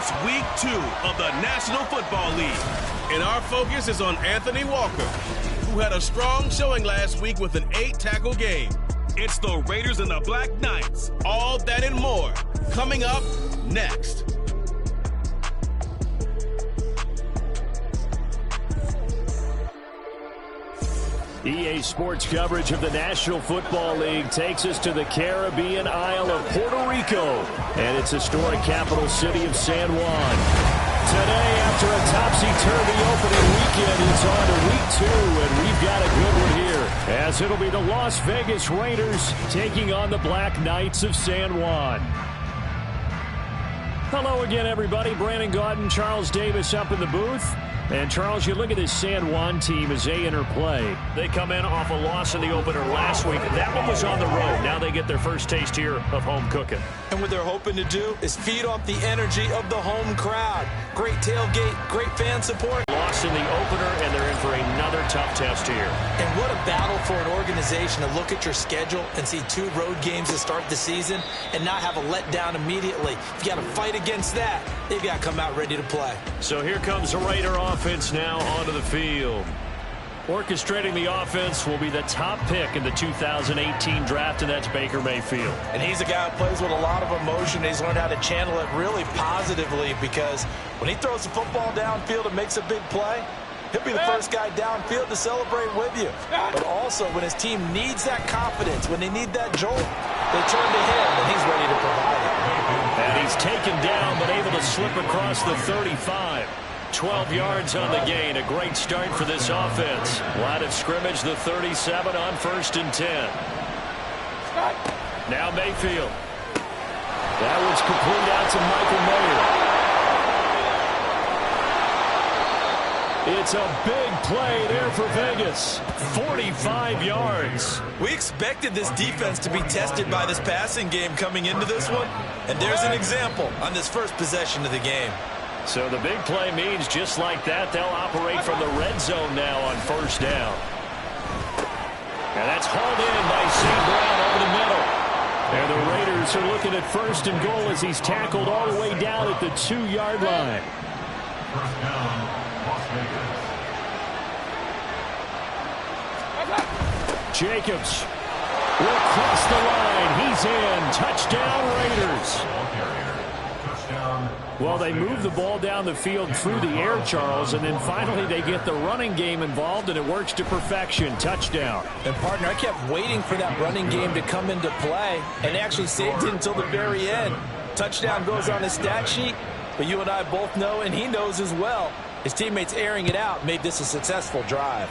It's Week 2 of the National Football League. And our focus is on Anthony Walker, who had a strong showing last week with an 8-tackle game. It's the Raiders and the Black Knights. All that and more coming up next. EA Sports coverage of the National Football League takes us to the Caribbean Isle of Puerto Rico and its historic capital city of San Juan. Today, after a topsy-turvy opening weekend, it's on to Week 2, and we've got a good one here, as it'll be the Las Vegas Raiders taking on the Black Knights of San Juan. Hello again, everybody. Brandon Gaudin, Charles Davis up in the booth. And, Charles, you look at this San Juan team as they enter play. They come in off a loss in the opener last week. That one was on the road. Now they get their first taste here of home cooking. And what they're hoping to do is feed off the energy of the home crowd. Great tailgate, great fan support. Loss in the opener, and they're in for another tough test here. And what a battle for an organization to look at your schedule and see 2 road games to start the season and not have a letdown immediately. You got to fight against that. They've got to come out ready to play. So here comes the Raider offense now onto the field. Orchestrating the offense will be the top pick in the 2018 draft, and that's Baker Mayfield. And he's a guy who plays with a lot of emotion. He's learned how to channel it really positively, because when he throws the football downfield and makes a big play, he'll be the first guy downfield to celebrate with you. But also, when his team needs that confidence, when they need that jolt, they turn to him, and he's ready to provide it. And he's taken down, but able to slip across the 35. 12 yards on the gain. A great start for this offense. Line of scrimmage, the 37 on 1st and 10. Now Mayfield. That one's complete out to Michael Mayer. It's a big play there for Vegas. 45 yards. We expected this defense to be tested by this passing game coming into this one. And there's an example on this first possession of the game. So the big play means just like that, they'll operate from the red zone now on 1st down. And that's hauled in by St. Brown over the middle. And the Raiders are looking at 1st and goal as he's tackled all the way down at the 2-yard line. First down, Las Vegas. Jacobs will cross the line. He's in. Touchdown, Raiders. Well, they move the ball down the field through the air, Charles, and then finally they get the running game involved, and it works to perfection. Touchdown. And, partner, I kept waiting for that running game to come into play, and they actually saved it until the very end. Touchdown goes on his stat sheet, but you and I both know, and he knows as well, his teammates airing it out made this a successful drive.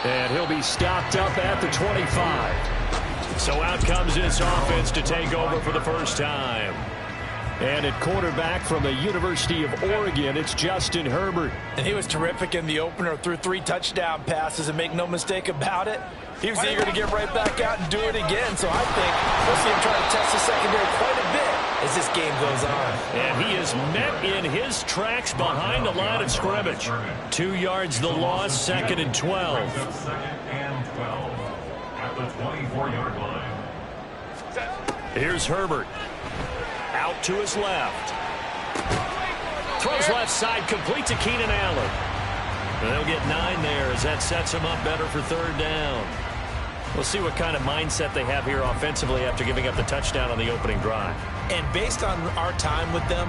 And he'll be stopped up at the 25. So out comes this offense to take over for the first time. And at quarterback from the University of Oregon, it's Justin Herbert. And he was terrific in the opener, threw 3 touchdown passes, and make no mistake about it, he was eager to get right back out and do it again. So I think we'll see him trying to test the secondary quite a bit as this game goes on. And he is met in his tracks behind the line of scrimmage. 2 yards the loss, 2nd and 12. 2nd and 12 at the 24-yard line. Here's Herbert. Out to his left. Throws left side, complete to Keenan Allen. And they'll get 9 there as that sets him up better for 3rd down. We'll see what kind of mindset they have here offensively after giving up the touchdown on the opening drive. And based on our time with them,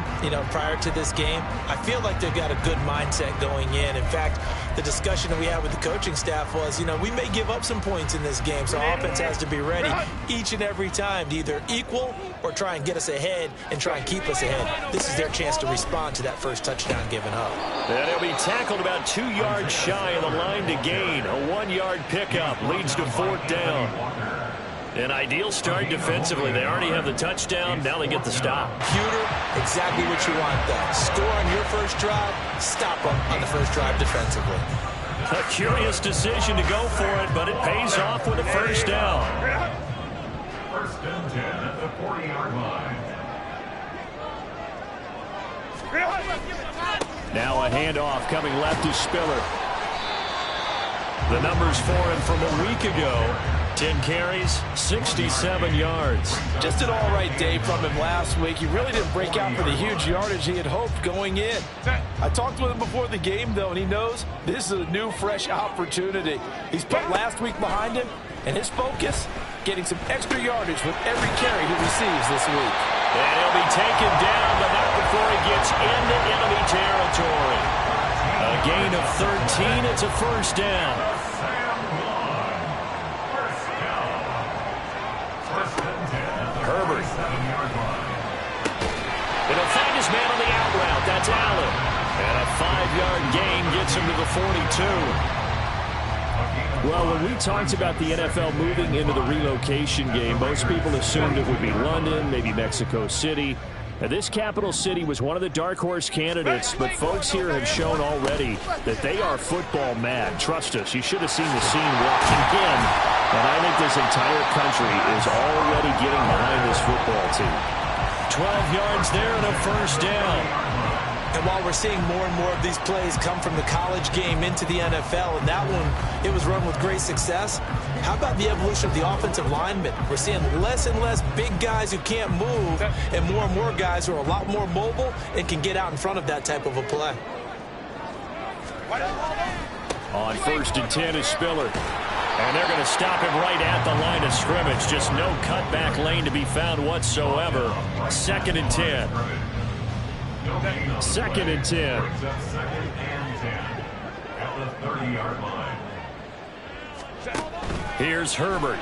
prior to this game, I feel like they've got a good mindset going in. In fact, the discussion that we had with the coaching staff was, we may give up some points in this game, so offense has to be ready each and every time to either equal or try and get us ahead and try and keep us ahead. This is their chance to respond to that first touchdown given up. And he'll be tackled about 2 yards shy of the line to gain. A 1-yard pickup leads to 4th down. An ideal start defensively. They already have the touchdown. Now they get the stop. Pewter, exactly what you want, though. Score on your first drive, stop them on the first drive defensively. A curious decision to go for it, but it pays off with a first down. 1st and 10 at the 40-yard line. Now a handoff coming left to Spiller. The numbers for him from a week ago. 10 carries, 67 yards. Just an all right day from him last week. He really didn't break out for the huge yardage he had hoped going in. I talked with him before the game, though, and he knows this is a new, fresh opportunity. He's put last week behind him, and his focus, getting some extra yardage with every carry he receives this week. And he'll be taken down, but not before he gets into enemy territory. A gain of 13. It's a first down. Herbert. It'll find his man on the out route. That's Allen. And a 5-yard gain gets him to the 42. Well, when we talked about the NFL moving into the relocation game, most people assumed it would be London, maybe Mexico City. Now, this capital city was one of the dark horse candidates, but folks here have shown already that they are football mad. Trust us, you should have seen the scene walking in, and I think this entire country is already getting behind this football team. 12 yards there and a first down. And while we're seeing more and more of these plays come from the college game into the NFL, and that one, it was run with great success, how about the evolution of the offensive linemen? We're seeing less and less big guys who can't move, and more guys who are a lot more mobile and can get out in front of that type of a play. On 1st and 10 is Spiller. And they're going to stop him right at the line of scrimmage. Just no cutback lane to be found whatsoever. 2nd and 10. 2nd and 10. At the 30-yard line. Here's Herbert.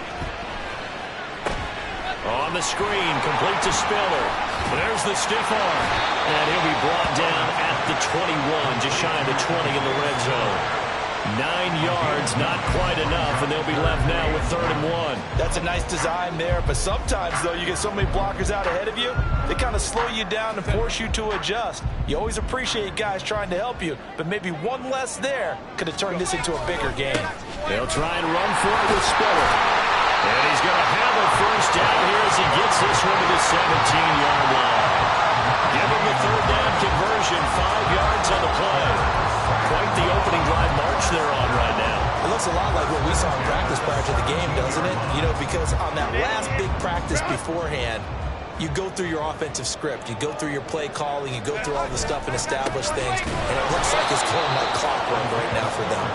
On the screen, complete to Spiller. There's the stiff arm. And he'll be brought down at the 21, just shy of the 20 in the red zone. 9 yards, not quite enough, and they'll be left now with 3rd and 1. That's a nice design there, but sometimes, though, you get so many blockers out ahead of you, they kind of slow you down and force you to adjust. You always appreciate guys trying to help you, but maybe one less there could have turned this into a bigger game. They'll try and run for it with Spiller. And he's going to have a first down here as he gets this one to the 17-yard line. Give him the 3rd down conversion, 5 yards on the play. Quite the opening drive march they're on right now. It looks a lot like what we saw in practice prior to the game, doesn't it? You know, because on that last big practice beforehand, you go through your offensive script, you go through your play calling, you go through all the stuff and establish things, and it looks like it's going like clockwork right now for them.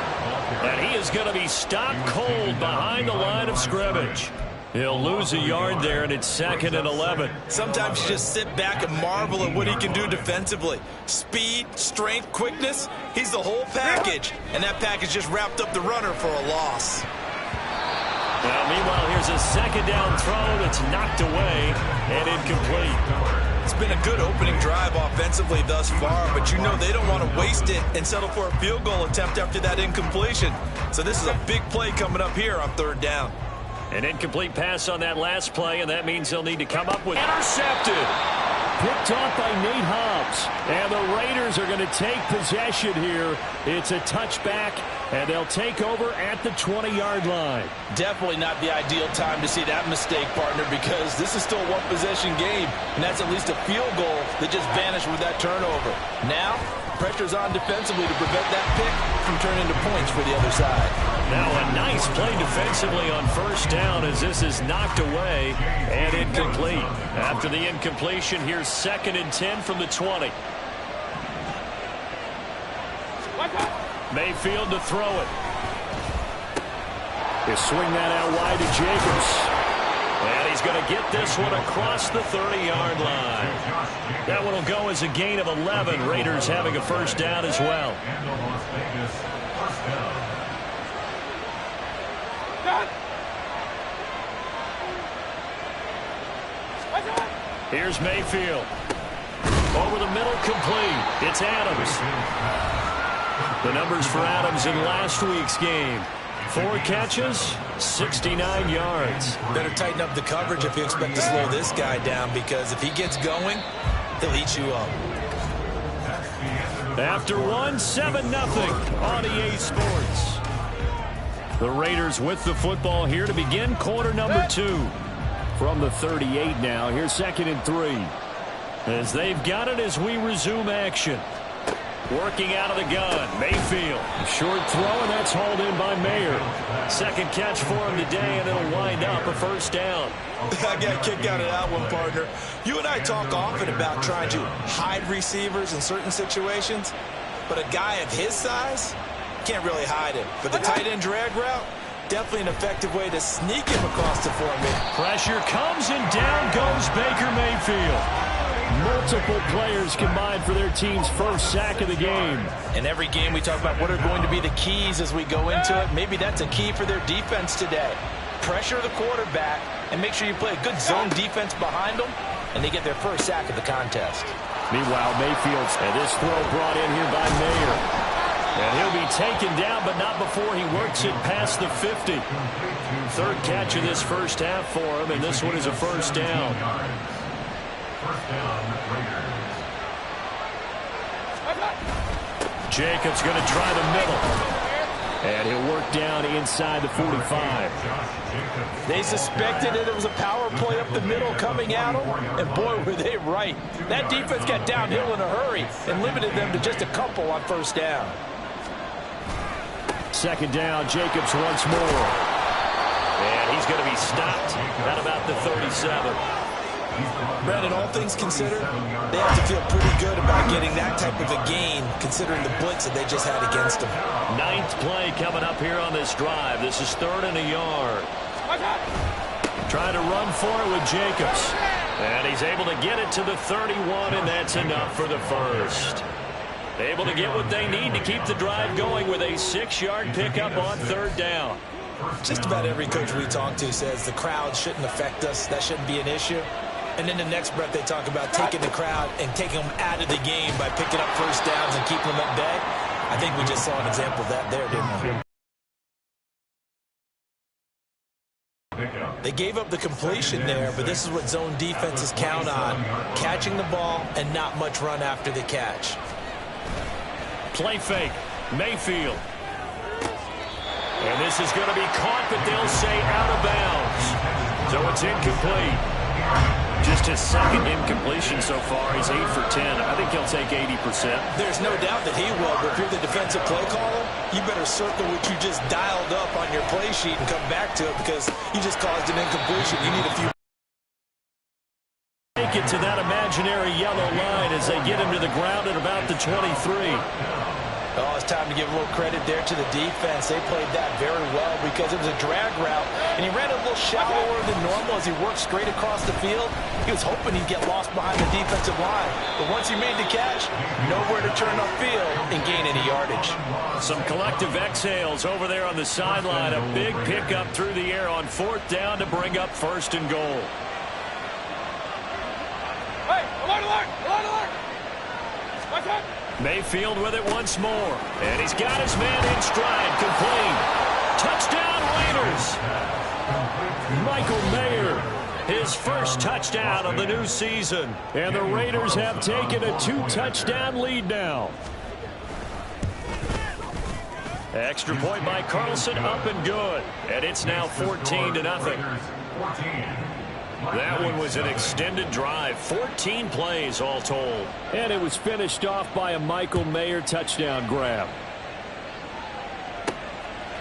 And he is going to be stopped cold behind the line of scrimmage. He'll lose a yard there, and it's 2nd and 11. Sometimes you just sit back and marvel at what he can do defensively. Speed, strength, quickness, he's the whole package. And that package just wrapped up the runner for a loss. Now, meanwhile, here's a 2nd down throw that's knocked away and incomplete. It's been a good opening drive offensively thus far, but you know they don't want to waste it and settle for a field goal attempt after that incompletion. So this is a big play coming up here on 3rd down. An incomplete pass on that last play, and that means they'll need to come up with intercepted. Picked off by Nate Hobbs. And the Raiders are going to take possession here. It's a touchback, and they'll take over at the 20-yard line. Definitely not the ideal time to see that mistake, partner, because this is still a one-possession game, and that's at least a field goal that just vanished with that turnover. Now, pressure's on defensively to prevent that pick from turning into points for the other side. Now a nice play defensively on 1st down as this is knocked away and incomplete. After the incompletion, here's 2nd and 10 from the 20. Mayfield to throw it. He'll swing that out wide to Jacobs. And he's going to get this one across the 30-yard line. That one will go as a gain of 11. Raiders having a first down as well. Here's Mayfield. Over the middle, complete. It's Adams. The numbers for Adams in last week's game. 4 catches, 69 yards. Better tighten up the coverage if you expect to slow this guy down, because if he gets going, he'll eat you up. After 7-0 on EA Sports. The Raiders with the football here to begin quarter number 2. From the 38 now, here's 2nd and 3. As they've got it as we resume action. Working out of the gun, Mayfield. Short throw, and that's hauled in by Mayer. Second catch for him today, and it'll wind up a first down. I got a kick out of that one, partner. You and I talk often about trying to hide receivers in certain situations, but a guy of his size can't really hide him. But the tight end drag route, definitely an effective way to sneak him across the formation. Pressure comes, and down goes Baker Mayfield. Multiple players combined for their team's first sack of the game. In every game we talk about what are going to be the keys as we go into it. Maybe that's a key for their defense today. Pressure the quarterback and make sure you play a good zone defense behind them, and they get their first sack of the contest. Meanwhile, Mayfield's, and this throw brought in here by Mayer. And he'll be taken down, but not before he works it past the 50. Third catch of this first half for him, and this one is a first down. First down, Raiders. Jacobs going to try the middle. And he'll work down inside the 45. They suspected that it was a power play up the middle coming at them, and boy, were they right. That defense got downhill in a hurry and limited them to just a couple on first down. Second down, Jacobs once more. And he's going to be stopped at about the 37. Brandon, all things considered, they have to feel pretty good about getting that type of a gain, considering the blitz that they just had against them. Ninth play coming up here on this drive. This is 3rd and a yard. Trying to run for it with Jacobs. And he's able to get it to the 31, and that's enough for the first. Able to get what they need to keep the drive going with a 6-yard pickup on 3rd down. Just about every coach we talk to says the crowd shouldn't affect us. That shouldn't be an issue. And then the next breath they talk about taking the crowd and taking them out of the game by picking up first downs and keeping them at bay. I think we just saw an example of that there, didn't we? They gave up the completion there, but this is what zone defenses count on. Catching the ball and not much run after the catch. Play fake. Mayfield. And this is going to be caught, but they'll say out of bounds. So it's incomplete. Just his second incompletion so far. He's 8 for 10. I think he'll take 80%. There's no doubt that he will, but if you're the defensive play caller, you better circle what you just dialed up on your play sheet and come back to it, because you just caused an incompletion. You need a few. Take it to that imaginary yellow line as they get him to the ground at about the 23. Oh, it's time to give a little credit there to the defense. They played that very well because it was a drag route, and he ran a little shallower than normal as he worked straight across the field. He was hoping he'd get lost behind the defensive line, but once he made the catch, nowhere to turn upfield and gain any yardage. Some collective exhales over there on the sideline. A big pickup through the air on 4th down to bring up 1st and goal. Hey, alert, alert, alert, alert! Watch out! Mayfield with it once more. And he's got his man in stride. Complete. Touchdown, Raiders. Michael Mayer, his first touchdown of the new season. And the Raiders have taken a 2-touchdown lead now. Extra point by Carlson, up and good. And it's now 14-0. That one was an extended drive, 14 plays all told. And it was finished off by a Michael Mayer touchdown grab.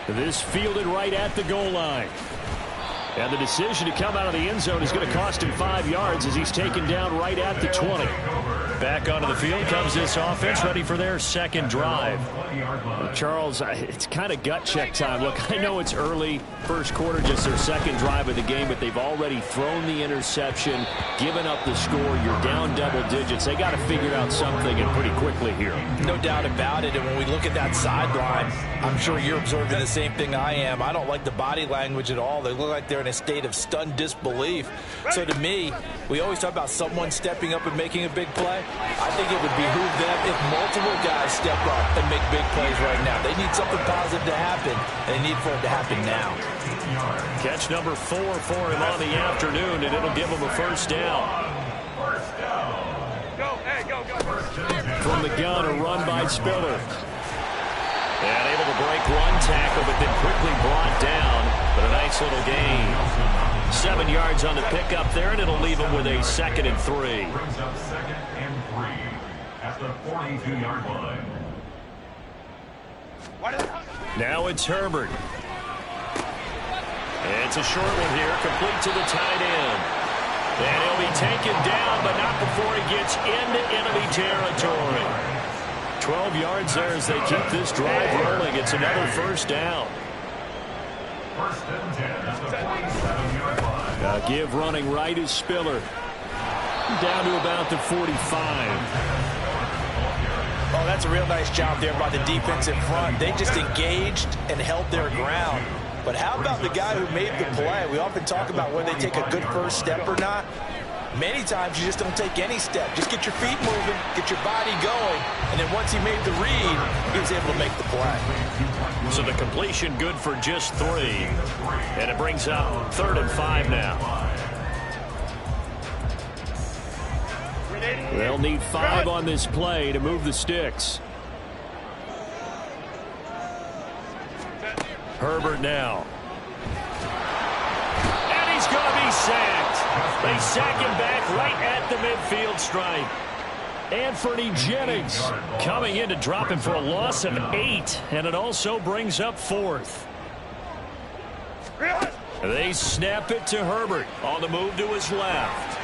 This fielded right at the goal line. And the decision to come out of the end zone is going to cost him 5 yards as he's taken down right at the 20. Back onto the field comes this offense, ready for their second drive. Charles, it's kind of gut check time. Look, I know it's early, first quarter, just their second drive of the game, but they've already thrown the interception, given up the score. You're down double digits. They got to figure out something, and pretty quickly here. No doubt about it. And when we look at that sideline, I'm sure you're observing the same thing I am. I don't like the body language at all. They look like they're in a state of stunned disbelief. So to me, we always talk about someone stepping up and making a big play. I think it would behoove them if multiple guys step up and make big plays right now. They need something positive to happen, and they need for it to happen now. Catch number 4 for him on the afternoon, and it'll give him a first down. Go, hey, go, go. From the gun, a run by Spiller. And able to break one tackle, but then quickly brought down. But a nice little gain. 7 yards on the pickup there, and it'll leave him with a 2nd and 3. Brings up 2nd and 3 at the 42-yard line. Now it's Herbert. It's a short one here, complete to the tight end. And he'll be taken down, but not before he gets into enemy territory. 12 yards there as they keep this drive rolling. It's another first down. First and 10 at the 47-yard line. Give running right is Spiller. Down to about the 45. Oh, that's a real nice job there by the defense in front. They just engaged and held their ground. But how about the guy who made the play? We often talk about whether they take a good first step or not. Many times you just don't take any step. Just get your feet moving, get your body going, and then once he made the read, he was able to make the play. So the completion good for just 3. And it brings up 3rd and 5 now. They'll need 5 on this play to move the sticks. Herbert now. And he's going to be sacked. They sack him back right at the midfield stripe. Anthony Jennings coming in to drop him for a loss of 8. And it also brings up 4th. They snap it to Herbert on the move to his left.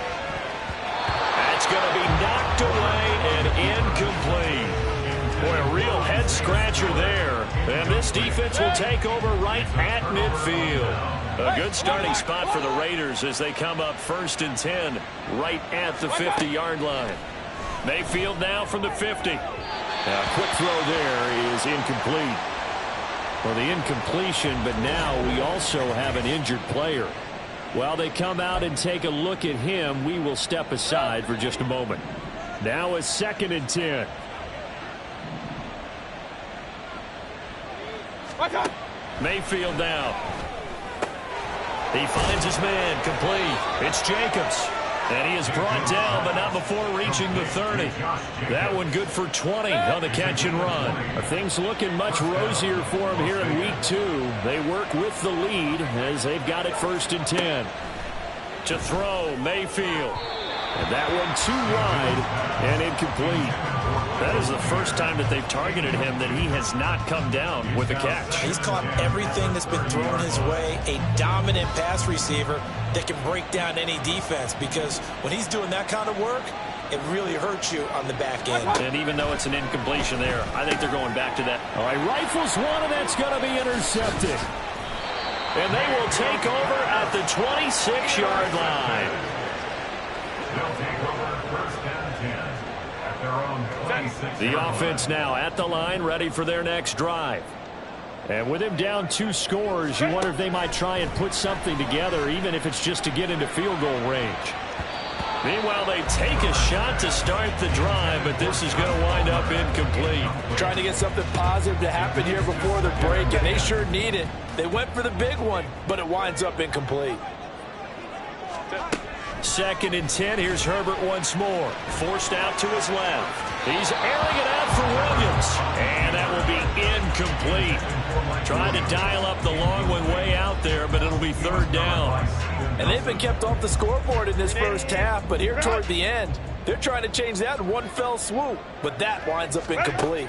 That's going to be knocked away and incomplete. Boy, a real head-scratcher there. And this defense will take over right at midfield. A good starting spot for the Raiders as they come up 1st and 10 right at the 50-yard line. Mayfield now from the 50. Now, a quick throw there is incomplete. Well, the incompletion, but now we also have an injured player. While they come out and take a look at him, we will step aside for just a moment. Now a 2nd and 10. Mayfield now. He finds his man, complete. It's Jacobs. And he is brought down, but not before reaching the 30. That one good for 20 on the catch and run. Things looking much rosier for him here in Week 2. They work with the lead as they've got it 1st and 10. To throw, Mayfield. And that one too wide and incomplete. That is the first time that they've targeted him that he has not come down with a catch. He's caught everything that's been thrown his way. A dominant pass receiver that can break down any defense, because when he's doing that kind of work, it really hurts you on the back end. And even though it's an incompletion there, I think they're going back to that. All right, rifles one, and that's going to be intercepted. And they will take over at the 26-yard line. They'll take over 1st and 10 at their own 26. The offense now at the line, ready for their next drive. And with him down 2 scores, you wonder if they might try and put something together, even if it's just to get into field goal range. Meanwhile, they take a shot to start the drive, but this is going to wind up incomplete. Trying to get something positive to happen here before the break, and they sure need it. They went for the big one, but it winds up incomplete. 2nd and 10. Here's Herbert once more. Forced out to his left. He's airing it out for Williams. And that will be incomplete. Trying to dial up the long one way out there, but it'll be 3rd down. And they've been kept off the scoreboard in this first half, but here toward the end, they're trying to change that in one fell swoop. But that winds up incomplete.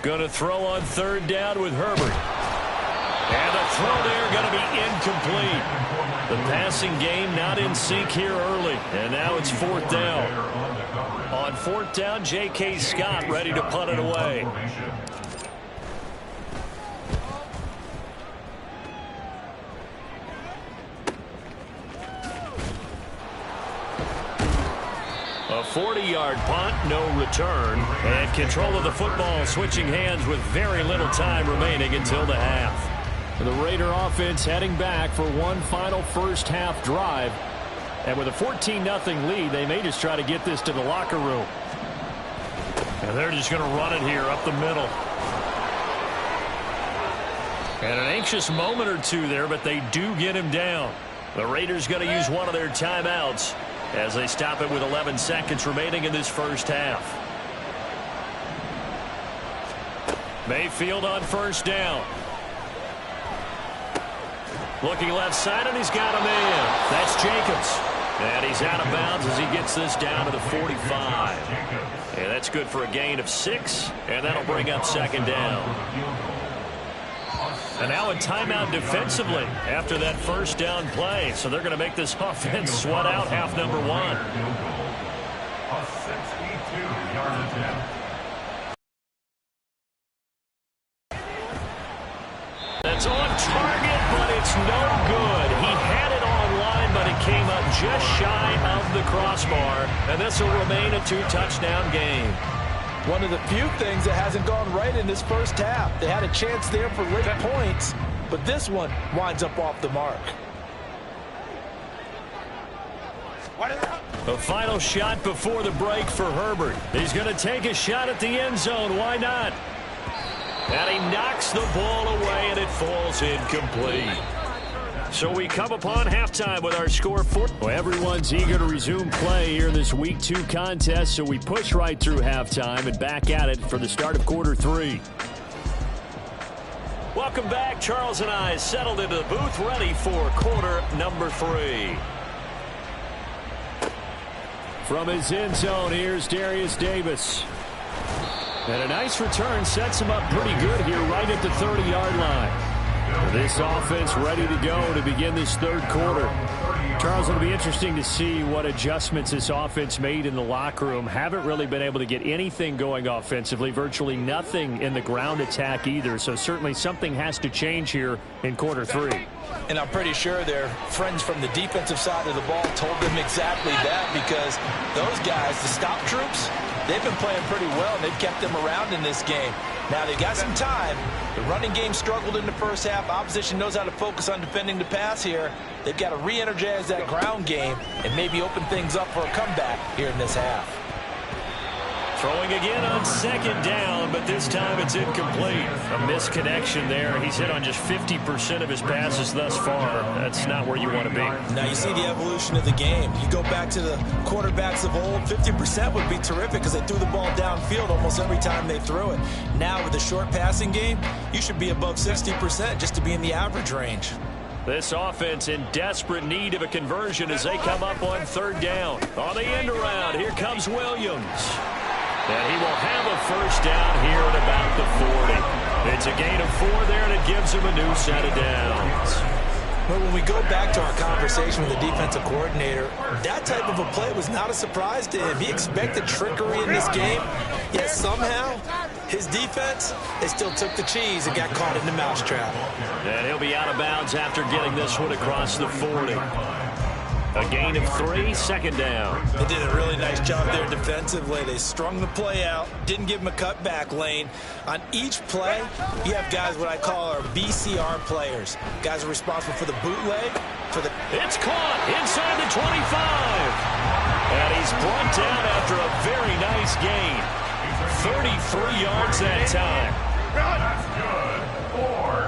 Going to throw on 3rd down with Herbert. And the throw there going to be incomplete. The passing game not in sync here early. And now it's 4th down. On 4th down, J.K. Scott ready to punt it away. A 40-yard punt, no return. And control of the football switching hands with very little time remaining until the half. The Raider offense heading back for one final first half drive. And with a 14-0 lead, they may just try to get this to the locker room. And they're just going to run it here up the middle. And an anxious moment or two there, but they do get him down. The Raiders going to use one of their timeouts as they stop it with 11 seconds remaining in this first half. Mayfield on 1st down. Looking left side, and he's got a man. That's Jacobs. And he's out of bounds as he gets this down to the 45. And that's good for a gain of 6, and that'll bring up 2nd down. And now a timeout defensively after that first down play. So they're going to make this offense sweat out half number one. A 62-yard attempt. That's on target, but it's no good. He had it online, but it came up just shy of the crossbar. And this will remain a 2-touchdown game. One of the few things that hasn't gone right in this first half. They had a chance there for late points, but this one winds up off the mark. The final shot before the break for Herbert. He's going to take a shot at the end zone. Why not? And he knocks the ball away, and it falls incomplete. So we come upon halftime with our score 4. Well, everyone's eager to resume play here in this Week 2 contest, so we push right through halftime and back at it for the start of quarter 3. Welcome back. Charles and I settled into the booth, ready for quarter number 3. From his end zone, here's Darius Davis. And a nice return sets him up pretty good here right at the 30-yard line. This offense ready to go to begin this third quarter. Charles, it'll be interesting to see what adjustments this offense made in the locker room. Haven't really been able to get anything going offensively, virtually nothing in the ground attack either. So certainly something has to change here in quarter 3. And I'm pretty sure their friends from the defensive side of the ball told them exactly that, because those guys, the stop troops, they've been playing pretty well, and they've kept them around in this game. Now, they've got some time. The running game struggled in the first half. Opposition knows how to focus on defending the pass here. They've got to re-energize that ground game and maybe open things up for a comeback here in this half. Throwing again on second down, but this time it's incomplete. A misconnection there. He's hit on just 50% of his passes thus far. That's not where you want to be. Now you see the evolution of the game. You go back to the quarterbacks of old, 50% would be terrific because they threw the ball downfield almost every time they threw it. Now with the short passing game, you should be above 60% just to be in the average range. This offense in desperate need of a conversion as they come up on third down. On the end around, here comes Williams. And he will have a first down here at about the 40. It's a gain of 4 there, and it gives him a new set of downs. Well, when we go back to our conversation with the defensive coordinator, that type of a play was not a surprise to him. He expected trickery in this game, yet somehow his defense, they still took the cheese and got caught in the mousetrap. And he'll be out of bounds after getting this one across the 40. A gain of 3, second down. They did a really nice job there defensively. They strung the play out, didn't give him a cutback lane. On each play, you have guys what I call our BCR players. Guys are responsible for the bootleg, for the... It's caught inside the 25. And he's brought down after a very nice gain. 33 yards that time. That's good for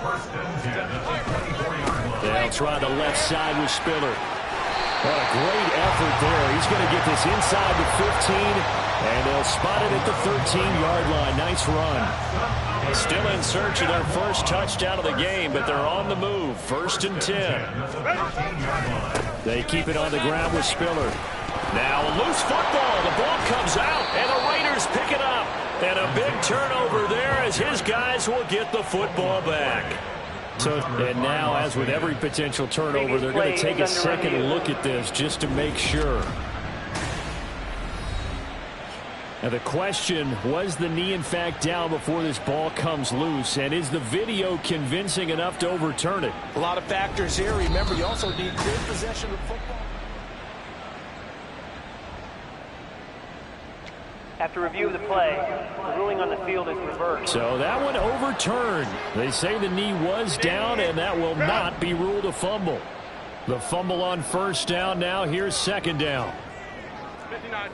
first and 10 at the 24-yard line. They'll try the left side with Spiller. What a great effort there. He's going to get this inside the 15, and they'll spot it at the 13-yard line. Nice run. Still in search of their first touchdown of the game, but they're on the move. First and 10. They keep it on the ground with Spiller. Now a loose football. The ball comes out, and the Raiders pick it up. And a big turnover there as his guys will get the football back. And now, as with every potential turnover, they're going to take a second look at this just to make sure. Now the question, was the knee in fact down before this ball comes loose? And is the video convincing enough to overturn it? A lot of factors here. Remember, you also need good possession of football. After review of the play, the ruling on the field is reversed. So that one overturned. They say the knee was down, and that will not be ruled a fumble. The fumble on first down now. Here's second down. 59.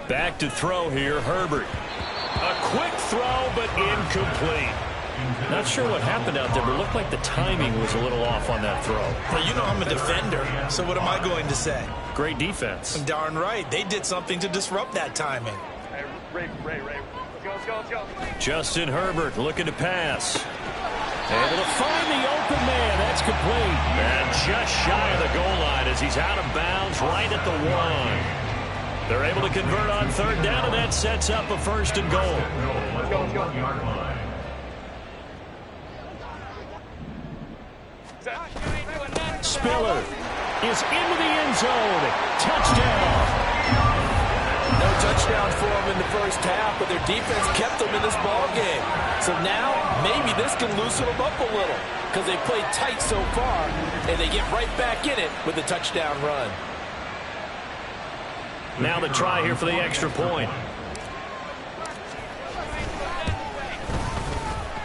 Back to throw here, Herbert. A quick throw, but incomplete. Not sure what happened out there, but it looked like the timing was a little off on that throw. Well, you know I'm a defender, so what am I going to say? Great defense. Darn right. They did something to disrupt that timing. Hey, Ray. Let's go. Justin Herbert looking to pass. Able to find the open man. That's complete. And just shy of the goal line as he's out of bounds right at the 1. They're able to convert on third down, and that sets up a 1st and goal. Spiller is into the end zone. Touchdown. No touchdown for them in the first half, but their defense kept them in this ball game. So now maybe this can loosen them up a little because they played tight so far, and they get right back in it with a touchdown run. Now the try here for the extra point.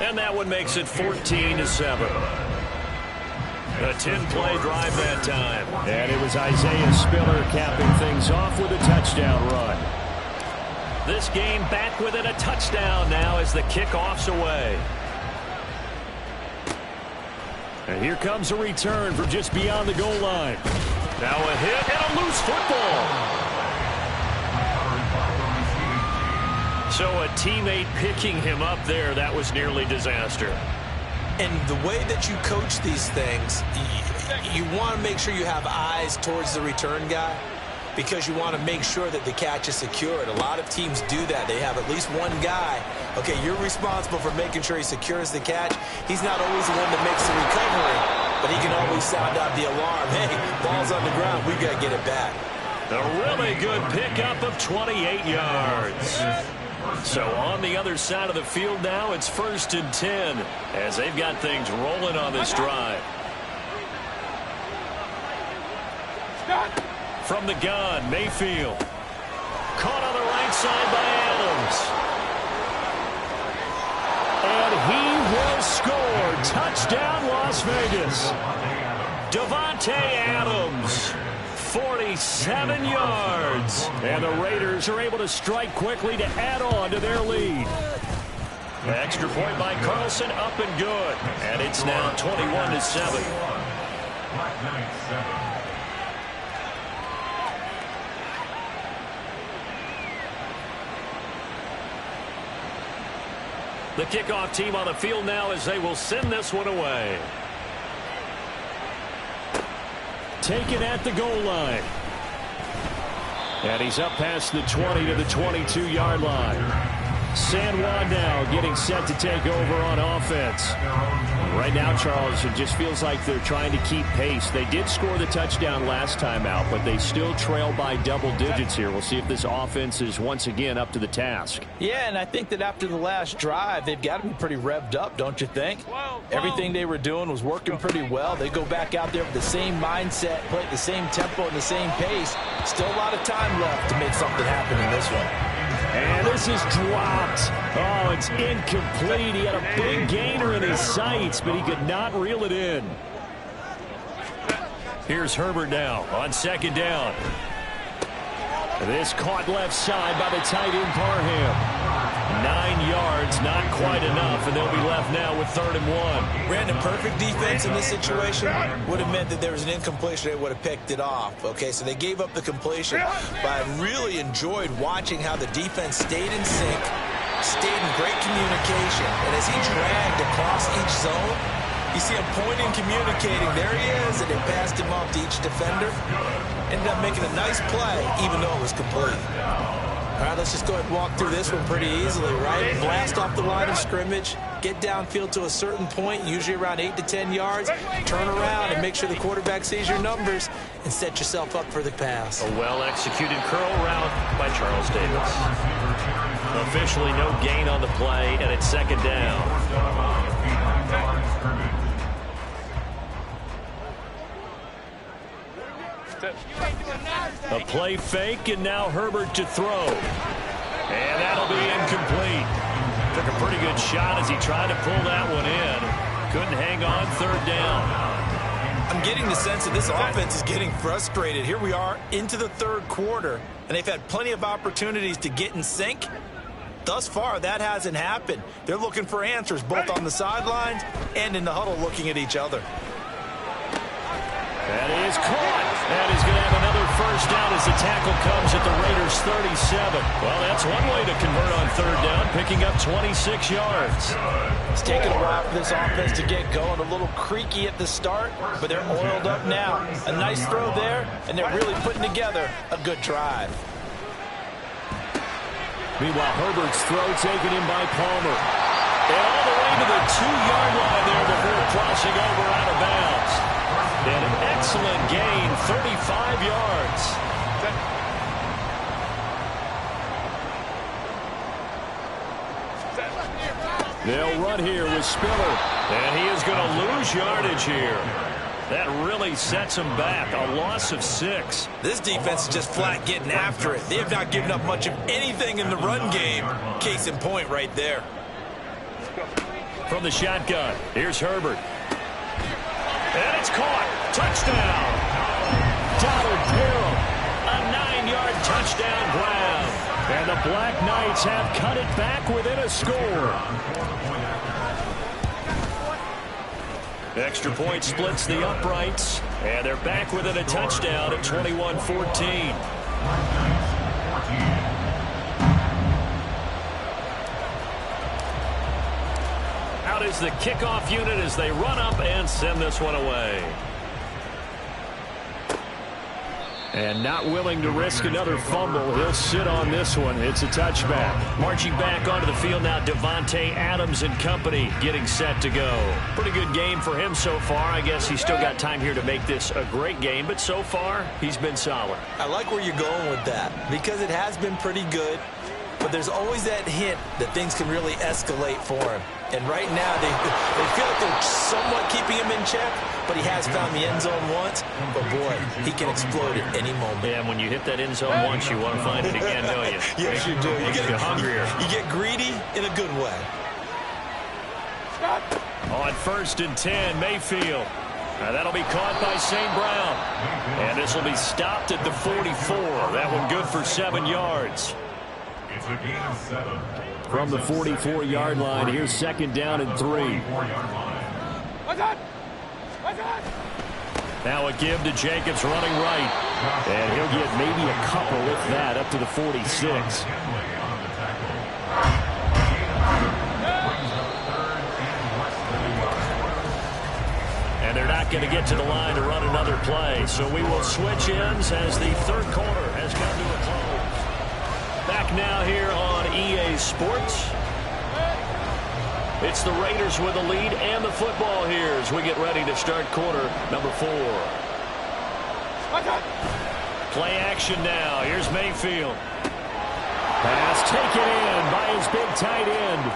And that one makes it 14-7. A 10-play drive that time. And it was Isaiah Spiller capping things off with a touchdown run. This game back within a touchdown now as the kickoff's away. And here comes a return from just beyond the goal line. Now a hit and a loose football. So a teammate picking him up there, that was nearly disaster. And the way that you coach these things, you want to make sure you have eyes towards the return guy because you want to make sure that the catch is secured. A lot of teams do that. They have at least one guy. Okay, you're responsible for making sure he secures the catch. He's not always the one that makes the recovery, but he can always sound out the alarm. Hey, ball's on the ground. We got to get it back. A really good pickup of 28 yards. So on the other side of the field now, it's 1st and 10 as they've got things rolling on this drive. From the gun, Mayfield. Caught on the right side by Adams. And he will score. Touchdown, Las Vegas. Davante Adams. 47 yards. And the Raiders are able to strike quickly to add on to their lead. The extra point by Carlson up and good. And it's now 21-7. The kickoff team on the field now as they will send this one away. Taken at the goal line. And he's up past the 20 to the 22-yard line. San Juan now getting set to take over on offense. Right now, Charles, it just feels like they're trying to keep pace. They did score the touchdown last time out, but they still trail by double digits here. We'll see if this offense is once again up to the task. Yeah, and I think that after the last drive, they've got to be pretty revved up, don't you think? Everything they were doing was working pretty well. They go back out there with the same mindset, play at the same tempo and the same pace. Still a lot of time left to make something happen in this one. And this is dropped. Oh, it's incomplete. He had a big gainer in his sights, but he could not reel it in. Here's Herbert now on second down. This caught left side by the tight end Parham. 9 yards, not quite enough, and they'll be left now with 3rd and 1. Brandon, perfect defense in this situation would have meant that there was an incompletion. They would have picked it off. Okay, so they gave up the completion, but I really enjoyed watching how the defense stayed in sync, stayed in great communication, and as he dragged across each zone, you see him pointing, communicating. There he is, and they passed him off to each defender. Ended up making a nice play, even though it was complete. All right, let's just go ahead and walk through this one pretty easily, right? Blast off the line of scrimmage, get downfield to a certain point, usually around 8 to 10 yards, turn around and make sure the quarterback sees your numbers and set yourself up for the pass. A well-executed curl route by Charles Davis. Officially no gain on the play, and it's 2nd down. A play fake, and now Herbert to throw. And that'll be incomplete. Took a pretty good shot as he tried to pull that one in. Couldn't hang on 3rd down. I'm getting the sense that this offense is getting frustrated. Here we are into the 3rd quarter, and they've had plenty of opportunities to get in sync. Thus far, that hasn't happened. They're looking for answers both on the sidelines and in the huddle looking at each other. That is caught. And he's going to have another 1st down as the tackle comes at the Raiders' 37. Well, that's one way to convert on 3rd down, picking up 26 yards. It's taken a while for this offense to get going. A little creaky at the start, but they're oiled up now. A nice throw there, and they're really putting together a good drive. Meanwhile, Herbert's throw taken in by Palmer. And all the way to the 2-yard line there before crossing over out of bounds. An excellent gain, 35 yards. They'll run here with Spiller. And he is going to lose yardage here. That really sets him back. A loss of 6. This defense is just flat getting after it. They have not given up much of anything in the run game. Case in point right there. From the shotgun, here's Herbert. And it's caught. Touchdown. Donald Parham. A 9-yard touchdown grab. And the Black Knights have cut it back within a score. Extra point splits the uprights. And they're back within a touchdown at 21-14. Out is the kickoff unit as they run up and send this one away. And not willing to risk another fumble. He'll sit on this one. It's a touchback. Marching back onto the field now, Devontae Adams and company getting set to go. Pretty good game for him so far. I guess he's still got time here to make this a great game, but so far, he's been solid. I like where you're going with that because it has been pretty good, but there's always that hint that things can really escalate for him. And right now, they feel like they're somewhat keeping him in check, but he has found the end zone once. But, boy, he can explode at any moment. Yeah, and when you hit that end zone once, you want to find it again, don't you? Yes, you do. You get hungrier. You get greedy in a good way. On 1st and 10, Mayfield. That'll be caught by St. Brown. And this will be stopped at the 44. That one good for 7 yards. It's a gain of 7. From the 44-yard line, here's 2nd down and 3. Now a give to Jacobs running right. And he'll get maybe a couple, if that, up to the 46. And they're not going to get to the line to run another play. So we will switch ends as the 3rd quarter has come to a close. Back now here on EA Sports. It's the Raiders with the lead and the football here as we get ready to start quarter number 4. Play action now. Here's Mayfield. Pass taken in by his big tight end.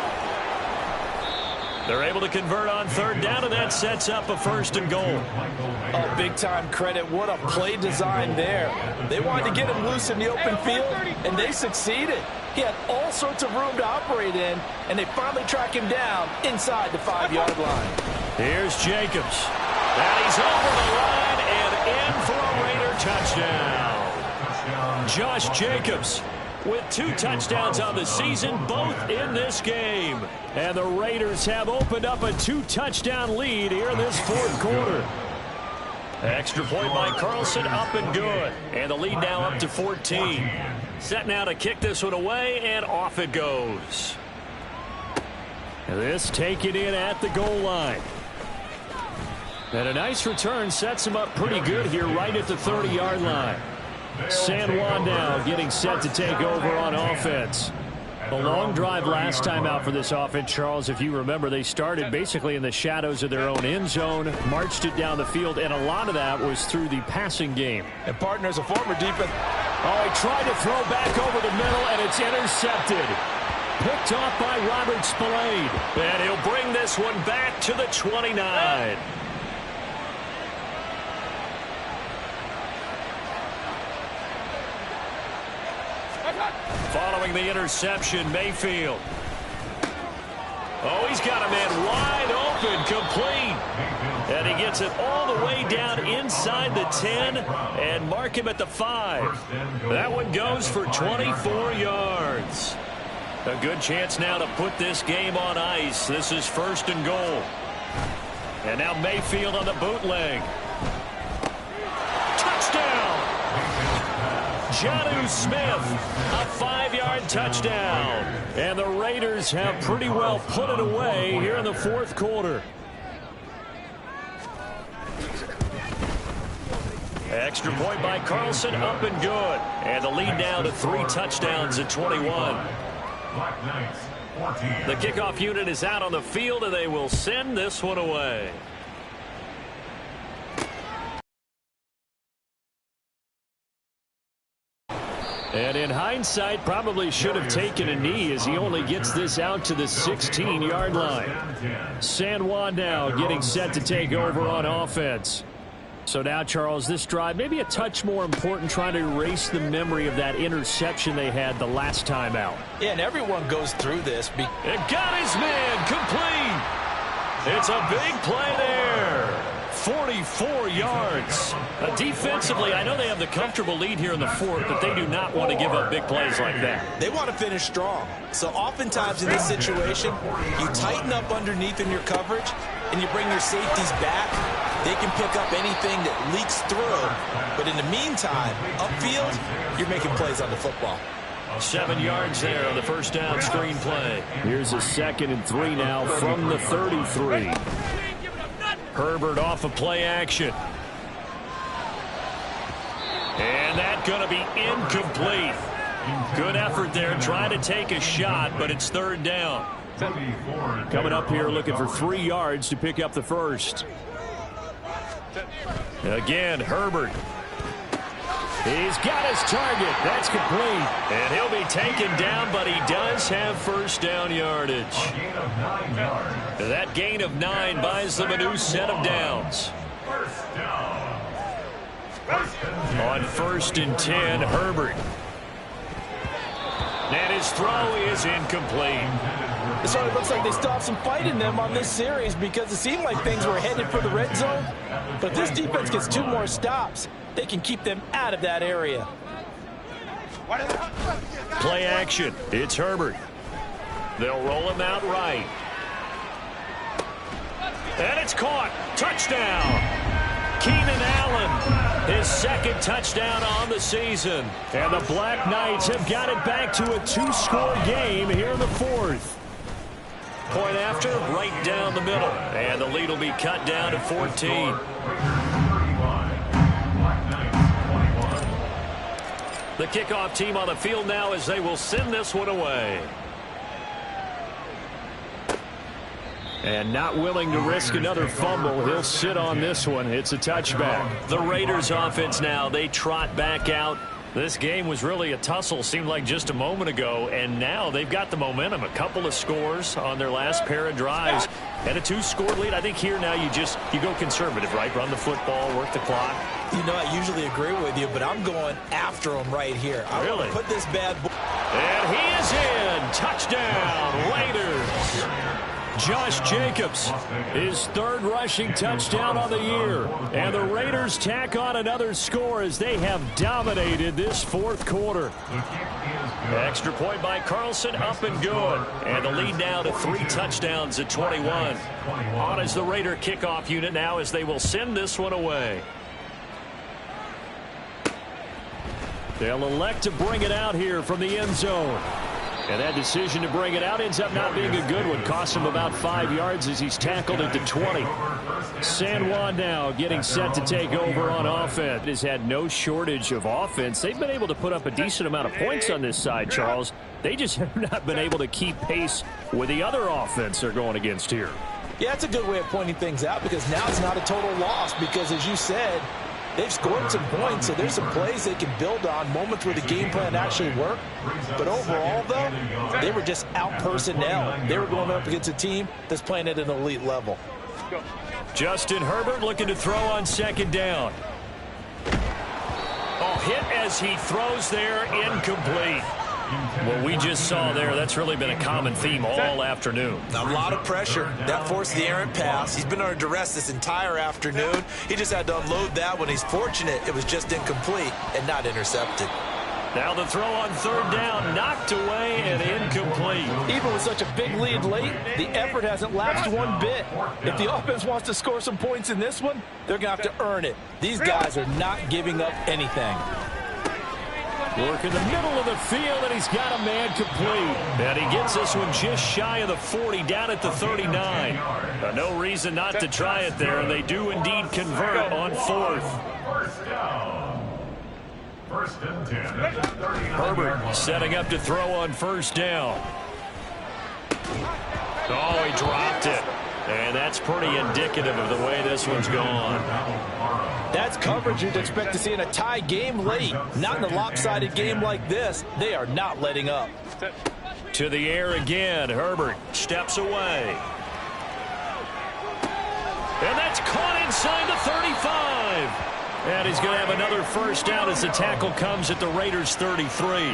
They're able to convert on 3rd down, and that sets up a 1st and goal. Oh, big-time credit. What a play design there. They wanted to get him loose in the open field, and they succeeded. He had all sorts of room to operate in, and they finally track him down inside the 5-yard line. Here's Jacobs. And he's over the line and in for a Raider touchdown. Josh Jacobs with 2 touchdowns on the season, both in this game. And the Raiders have opened up a 2-touchdown lead here in this 4th quarter. Extra point by Carlson, up and good. And the lead now up to 14. Set now to kick this one away, and off it goes. This taken in at the goal line. And a nice return sets him up pretty good here right at the 30-yard line. San Juan now getting set to take over on offense. A long drive last time out for this offense, Charles. If you remember, they started basically in the shadows of their own end zone, marched it down the field, and a lot of that was through the passing game. And partners, a former defense. Oh, he tried to throw back over the middle, and it's intercepted. Picked off by Robert Spillane. And he'll bring this one back to the 29. Following the interception, Mayfield. Oh, he's got a man wide open, complete. And he gets it all the way down inside the 10 and mark him at the 5. That one goes for 24 yards. A good chance now to put this game on ice. This is 1st and goal. And now Mayfield on the bootleg. Touchdown! Jonnu Smith, a 5-yard touchdown. And the Raiders have pretty well put it away here in the 4th quarter. Extra point by Carlson, up and good. And the lead now to 3 touchdowns at 21. Black Knights 14. The kickoff unit is out on the field, and they will send this one away. And in hindsight, probably should have taken a knee as he only gets this out to the 16-yard line. San Juan now getting set to take over on offense. So now, Charles, this drive maybe a touch more important, trying to erase the memory of that interception they had the last time out. Yeah, and everyone goes through this. It got his man complete. It's a big play there. 44 yards. Defensively, I know they have the comfortable lead here in the fourth, but they do not want to give up big plays like that. They want to finish strong. So oftentimes in this situation, you tighten up underneath in your coverage, and you bring your safeties back. They can pick up anything that leaks through. But in the meantime, upfield, you're making plays on the football. 7 yards there on the first down screen play. Here's a 2nd and 3 now from the 33. Herbert off of play action. And that's going to be incomplete. Good effort there, trying to take a shot, but it's 3rd down. Coming up here looking for 3 yards to pick up the first. Again, Herbert. He's got his target. That's complete. And he'll be taken down, but he does have first down yardage. That gain of 9 buys them a new set of downs. On 1st and 10, Herbert. And his throw is incomplete. It sort of looks like they still have some fight in them on this series because it seemed like things were headed for the red zone. But if this defense gets 2 more stops, they can keep them out of that area. Play action. It's Herbert. They'll roll him out right. And it's caught. Touchdown. Keenan Allen, his 2nd touchdown on the season. And the Black Knights have got it back to a 2-score game here in the 4th. Point after, right down the middle. And the lead will be cut down to 14. The kickoff team on the field now as they will send this one away. And not willing to risk another fumble. He'll sit on this one. It's a touchback. The Raiders offense now, they trot back out. This game was really a tussle, seemed like just a moment ago, and now they've got the momentum. A couple of scores on their last pair of drives and a 2-score lead. I think here now you go conservative, right? Run the football, work the clock. You know, I usually agree with you, but I'm going after him right here. I really want to put this bad boy. And he is in. Touchdown, Raiders. Josh Jacobs, his 3rd rushing touchdown on the year. And the Raiders tack on another score as they have dominated this 4th quarter. Extra point by Carlson, up and good. And the lead now to 3 touchdowns at 21. On is the Raider kickoff unit now as they will send this one away. They'll elect to bring it out here from the end zone. And that decision to bring it out ends up not being a good one. Cost him about 5 yards as he's tackled at the 20. San Juan now getting set to take over on offense. Has had no shortage of offense. They've been able to put up a decent amount of points on this side, Charles. They just have not been able to keep pace with the other offense they're going against here. Yeah, that's a good way of pointing things out because now it's not a total loss because, as you said, they've scored some points, so there's some plays they can build on, moments where the game plan actually worked. But overall, though, they were just out personnel. They were going up against a team that's playing at an elite level. Justin Herbert looking to throw on 2nd down. Oh, hit as he throws there, incomplete. What we just saw there, that's really been a common theme all afternoon. A lot of pressure. That forced the errant pass. He's been under duress this entire afternoon. He just had to unload that one. He's fortunate it was just incomplete and not intercepted. Now the throw on 3rd down, knocked away and incomplete. Even with such a big lead late, the effort hasn't lapsed one bit. If the offense wants to score some points in this one, they're going to have to earn it. These guys are not giving up anything. Work in the middle of the field, and he's got a man complete. And he gets this one just shy of the 40, down at the 39. No reason not to try it there, and they do indeed convert on 4th. First and 10. Herbert setting up to throw on 1st down. Oh, he dropped it. And that's pretty indicative of the way this one's gone. That's coverage you'd expect to see in a tie game late. Not in a lopsided game like this. They are not letting up. To the air again. Herbert steps away. And that's caught inside the 35. And he's going to have another first down as the tackle comes at the Raiders' 33.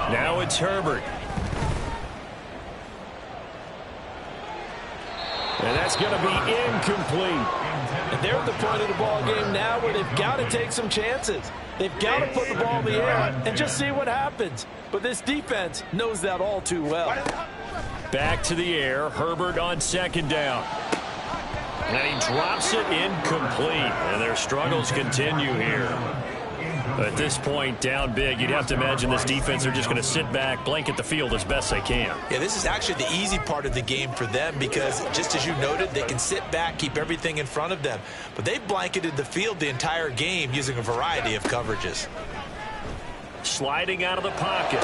Now it's Herbert. And that's going to be incomplete. And they're at the point of the ball game now where they've got to take some chances. They've got to put the ball in the air and just see what happens. But this defense knows that all too well. Back to the air. Herbert on second down. And he drops it incomplete. And their struggles continue here. At this point, down big, you'd have to imagine this defense are just going to sit back, blanket the field as best they can. Yeah, this is actually the easy part of the game for them because, just as you noted, they can sit back, keep everything in front of them. But they've blanketed the field the entire game using a variety of coverages. Sliding out of the pocket.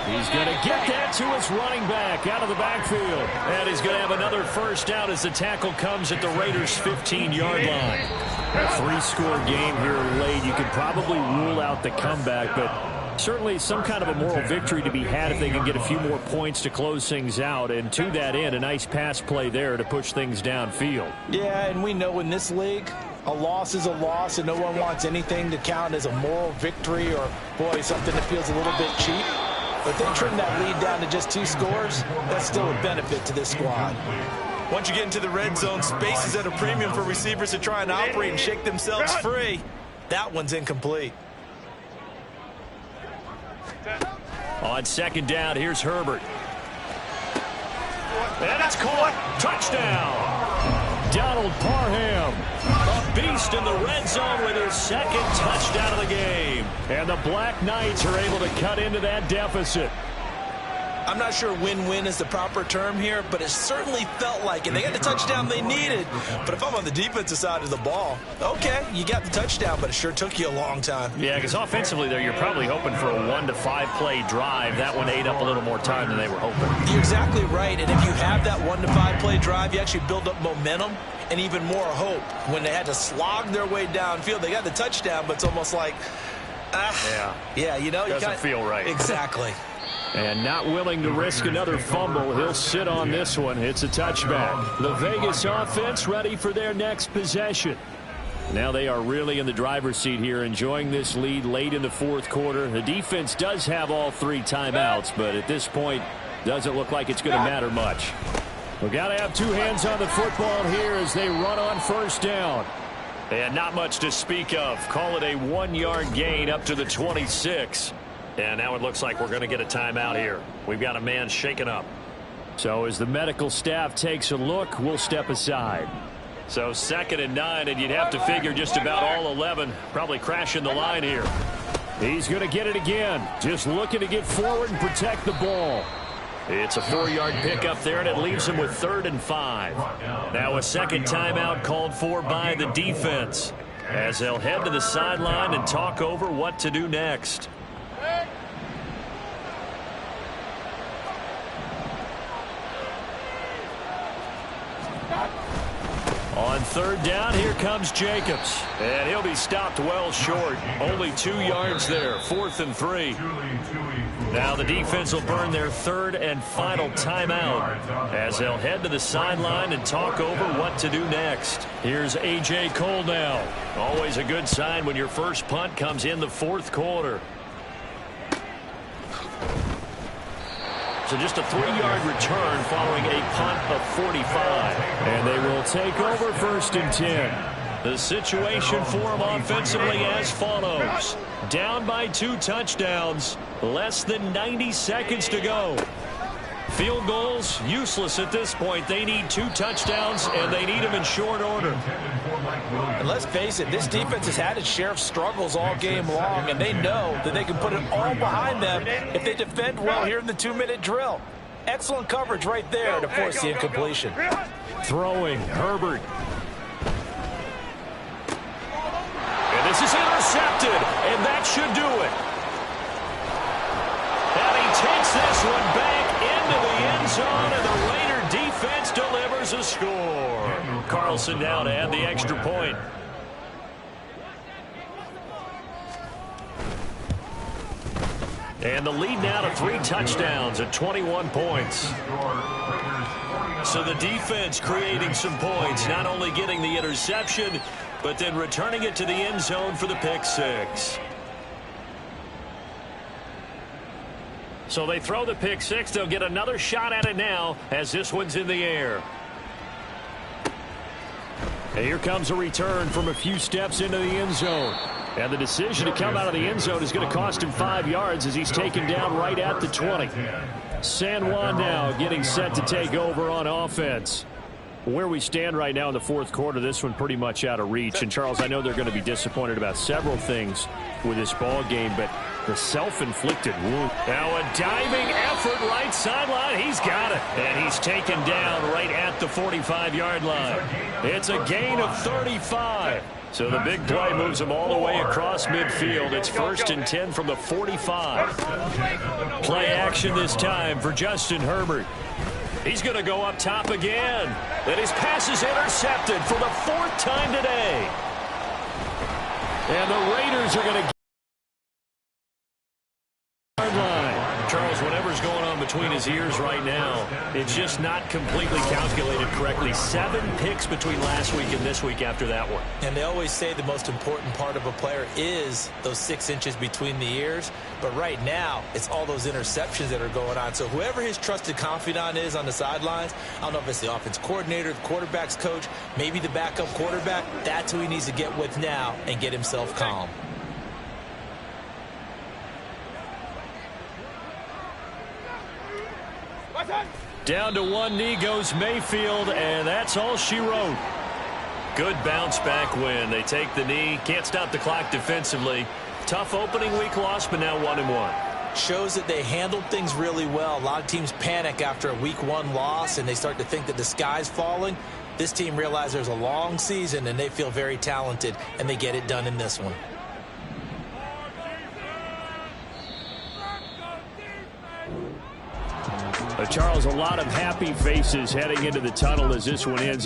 He's going to get that to his running back out of the backfield. And he's going to have another first down as the tackle comes at the Raiders' 15-yard line. A three-score game here late. You could probably rule out the comeback, but certainly some kind of a moral victory to be had if they can get a few more points to close things out. And to that end, a nice pass play there to push things downfield. Yeah, and we know in this league, a loss is a loss, and no one wants anything to count as a moral victory or, boy, something that feels a little bit cheap. But if they trim that lead down to just 2 scores, that's still a benefit to this squad. Once you get into the red zone, space is at a premium for receivers to try and operate and shake themselves free. That one's incomplete. On second down, here's Herbert. And it's caught. Touchdown. Donald Parham, a beast in the red zone with his second touchdown of the game. And the Black Knights are able to cut into that deficit. I'm not sure win-win is the proper term here, but it certainly felt like it. They got the touchdown they needed. But if I'm on the defensive side of the ball, okay, you got the touchdown, but it sure took you a long time. Yeah, because offensively there, you're probably hoping for a 1 to 5 play drive. That one ate up a little more time than they were hoping. You're exactly right, and if you have that 1 to 5 play drive, you actually build up momentum and even more hope. When they had to slog their way downfield, they got the touchdown, but it's almost like, yeah, you know, doesn't feel right. Exactly. And not willing to risk another fumble. He'll sit on this one. It's a touchback. The Vegas offense ready for their next possession. Now they are really in the driver's seat here, enjoying this lead late in the fourth quarter. The defense does have all 3 timeouts, but at this point, doesn't look like it's going to matter much. We've got to have 2 hands on the football here as they run on first down. And not much to speak of. Call it a 1-yard gain up to the 26. And now it looks like we're going to get a timeout here. We've got a man shaken up. So as the medical staff takes a look, we'll step aside. So 2nd and 9, and you'd have to figure just about all 11 probably crashing the line here. He's going to get it again. Just looking to get forward and protect the ball. It's a 4-yard pickup there, and it leaves him with 3rd and 5. Now a second timeout called for by the defense as they'll head to the sideline and talk over what to do next. On 3rd down, here comes Jacobs. And he'll be stopped well short. Only 2 yards there. 4th and 3. Now the defense will burn their 3rd and final timeout as they'll head to the sideline and talk over what to do next. Here's A.J. Cole now. Always a good sign when your first punt comes in the 4th quarter. So just a 3-yard return following a punt of 45. And they will take over 1st and 10. The situation for them offensively as follows. Down by 2 touchdowns. Less than 90 seconds to go. Field goals, useless at this point. They need 2 touchdowns, and they need them in short order. And let's face it, this defense has had its share of struggles all game long, and they know that they can put it all behind them if they defend well here in the 2-minute drill. Excellent coverage right there to force the incompletion. Throwing, Herbert. And this is intercepted, and that should do it. Wilson now to add the extra point. And the lead now to 3 touchdowns at 21 points. So the defense creating some points, not only getting the interception, but then returning it to the end zone for the pick six. So they throw the pick six. They'll get another shot at it now as this one's in the air. And here comes a return from a few steps into the end zone. And the decision to come out of the end zone is going to cost him 5 yards as he's taken down right at the 20. San Juan now getting set to take over on offense. Where we stand right now in the fourth quarter, this one pretty much out of reach. And, Charles, I know they're going to be disappointed about several things with this ball game, but the self-inflicted wound. Now a diving effort right sideline. He's got it. And he's taken down right at the 45-yard line. It's a gain of 35. So the big play moves him all the way across midfield. It's 1st and 10 from the 45. Play action this time for Justin Herbert. He's going to go up top again. And his pass is intercepted for the 4th time today. And the Raiders are going to Charles, whatever's going on between his ears right now, it's just not completely calculated correctly. 7 picks between last week and this week after that one. And they always say the most important part of a player is those 6 inches between the ears. But right now, it's all those interceptions that are going on. So whoever his trusted confidant is on the sidelines, I don't know if it's the offense coordinator, the quarterback's coach, maybe the backup quarterback, that's who he needs to get with now and get himself calm. Down to one knee goes Mayfield, and that's all she wrote. Good bounce back win. They take the knee. Can't stop the clock defensively. Tough opening week loss, but now 1-1. Shows that they handled things really well. A lot of teams panic after a week 1 loss, and they start to think that the sky's falling. This team realizes there's a long season, and they feel very talented, and they get it done in this one. Charles, a lot of happy faces heading into the tunnel as this one ends.